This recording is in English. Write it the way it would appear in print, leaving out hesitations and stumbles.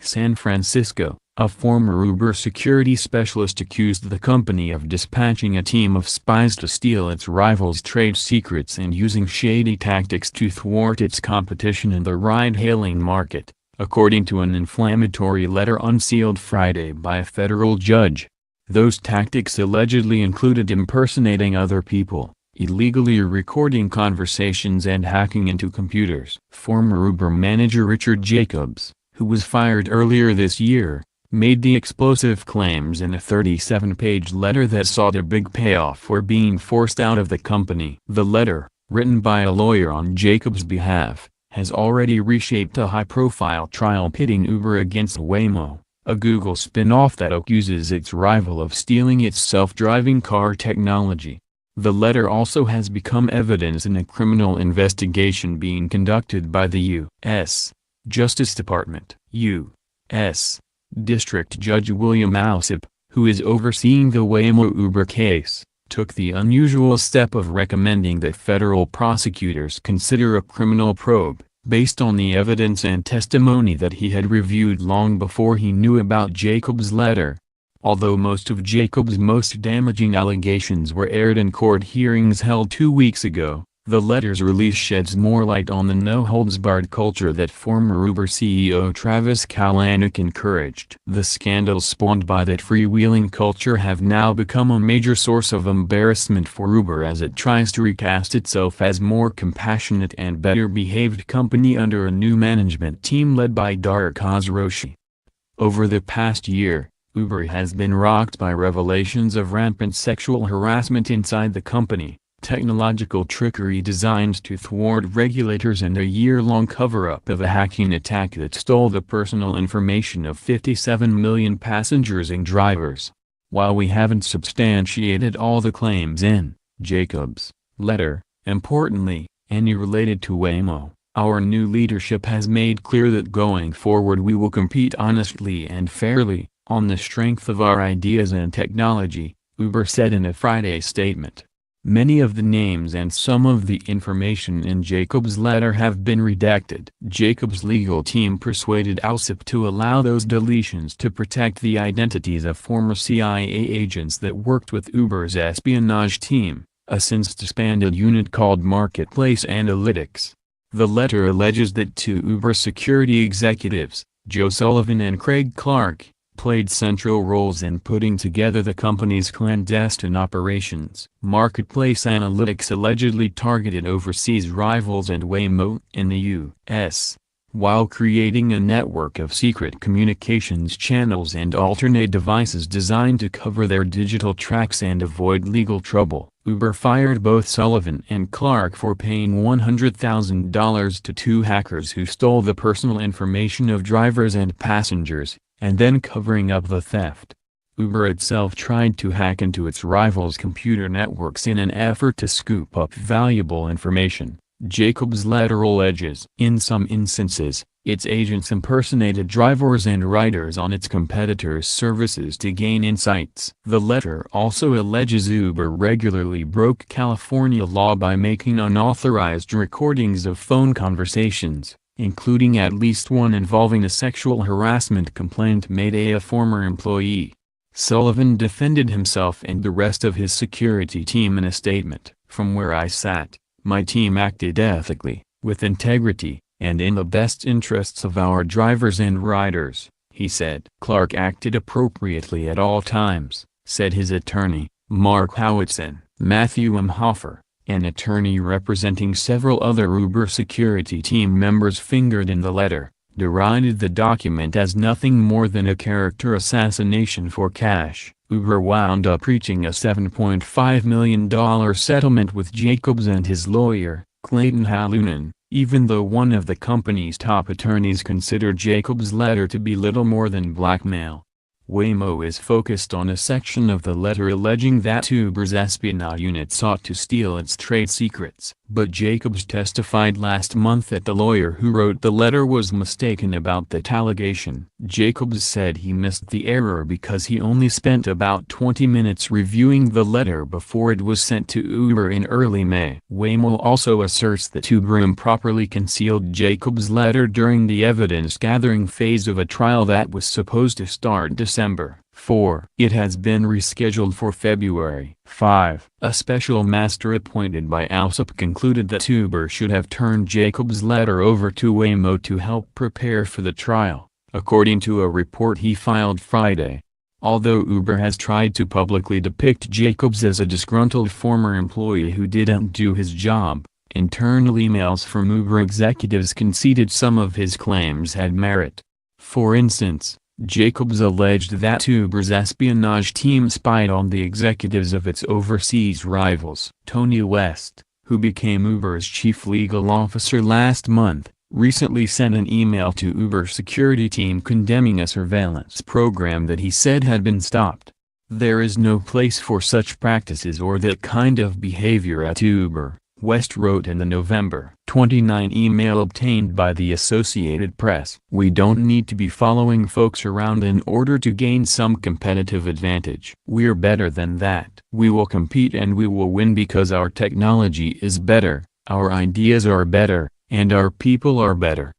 San Francisco, a former Uber security specialist accused the company of dispatching a team of spies to steal its rivals' trade secrets and using shady tactics to thwart its competition in the ride-hailing market, according to an inflammatory letter unsealed Friday by a federal judge. Those tactics allegedly included impersonating other people, illegally recording conversations and hacking into computers. Former Uber manager Richard Jacobs, who was fired earlier this year, made the explosive claims in a 37-page letter that sought a big payoff for being forced out of the company. The letter, written by a lawyer on Jacobs' behalf, has already reshaped a high-profile trial pitting Uber against Waymo, a Google spin-off that accuses its rival of stealing its self-driving car technology. The letter also has become evidence in a criminal investigation being conducted by the U.S. Justice Department. U.S. District Judge William Alsop, who is overseeing the Waymo Uber case, took the unusual step of recommending that federal prosecutors consider a criminal probe, based on the evidence and testimony that he had reviewed long before he knew about Jacobs' letter. Although most of Jacobs' most damaging allegations were aired in court hearings held 2 weeks ago, the letter's release sheds more light on the no-holds-barred culture that former Uber CEO Travis Kalanick encouraged. The scandals spawned by that freewheeling culture have now become a major source of embarrassment for Uber as it tries to recast itself as more compassionate and better-behaved company under a new management team led by Dara Khosrowshahi. Over the past year, Uber has been rocked by revelations of rampant sexual harassment inside the company, technological trickery designed to thwart regulators, and a year-long cover-up of a hacking attack that stole the personal information of 57 million passengers and drivers. While we haven't substantiated all the claims in Jacobs' letter, importantly, any related to Waymo, our new leadership has made clear that going forward we will compete honestly and fairly, on the strength of our ideas and technology, Uber said in a Friday statement. Many of the names and some of the information in Jacobs' letter have been redacted. Jacobs' legal team persuaded Alsop to allow those deletions to protect the identities of former CIA agents that worked with Uber's espionage team, a since-disbanded unit called Marketplace Analytics. The letter alleges that two Uber security executives, Joe Sullivan and Craig Clark, played central roles in putting together the company's clandestine operations. Marketplace Analytics allegedly targeted overseas rivals and Waymo in the U.S., while creating a network of secret communications channels and alternate devices designed to cover their digital tracks and avoid legal trouble. Uber fired both Sullivan and Clark for paying $100,000 to two hackers who stole the personal information of drivers and passengers, and then covering up the theft. Uber itself tried to hack into its rivals' computer networks in an effort to scoop up valuable information, Jacobs' letter alleges. In some instances, its agents impersonated drivers and riders on its competitors' services to gain insights. The letter also alleges Uber regularly broke California law by making unauthorized recordings of phone conversations, including at least one involving a sexual harassment complaint made by a former employee. Sullivan defended himself and the rest of his security team in a statement. From where I sat, my team acted ethically, with integrity, and in the best interests of our drivers and riders, he said. Clark acted appropriately at all times, said his attorney, Mark Howitson. Matthew M. Hoffer, an attorney representing several other Uber security team members fingered in the letter, derided the document as nothing more than a character assassination for cash. Uber wound up reaching a $7.5 million settlement with Jacobs and his lawyer, Clayton Halunan, even though one of the company's top attorneys considered Jacobs' letter to be little more than blackmail. Waymo is focused on a section of the letter alleging that Uber's espionage unit sought to steal its trade secrets. But Jacobs testified last month that the lawyer who wrote the letter was mistaken about that allegation. Jacobs said he missed the error because he only spent about 20 minutes reviewing the letter before it was sent to Uber in early May. Waymo also asserts that Uber improperly concealed Jacobs' letter during the evidence-gathering phase of a trial that was supposed to start December 4. It has been rescheduled for February 5. A special master appointed by Alsop concluded that Uber should have turned Jacobs' letter over to Waymo to help prepare for the trial, according to a report he filed Friday. Although Uber has tried to publicly depict Jacobs as a disgruntled former employee who didn't do his job, internal emails from Uber executives conceded some of his claims had merit. For instance, Jacobs alleged that Uber's espionage team spied on the executives of its overseas rivals. Tony West, who became Uber's chief legal officer last month, recently sent an email to Uber's security team condemning a surveillance program that he said had been stopped. "There is no place for such practices or that kind of behavior at Uber," West wrote in the November 29 email obtained by the Associated Press. "We don't need to be following folks around in order to gain some competitive advantage. We're better than that. We will compete and we will win because our technology is better, our ideas are better, and our people are better."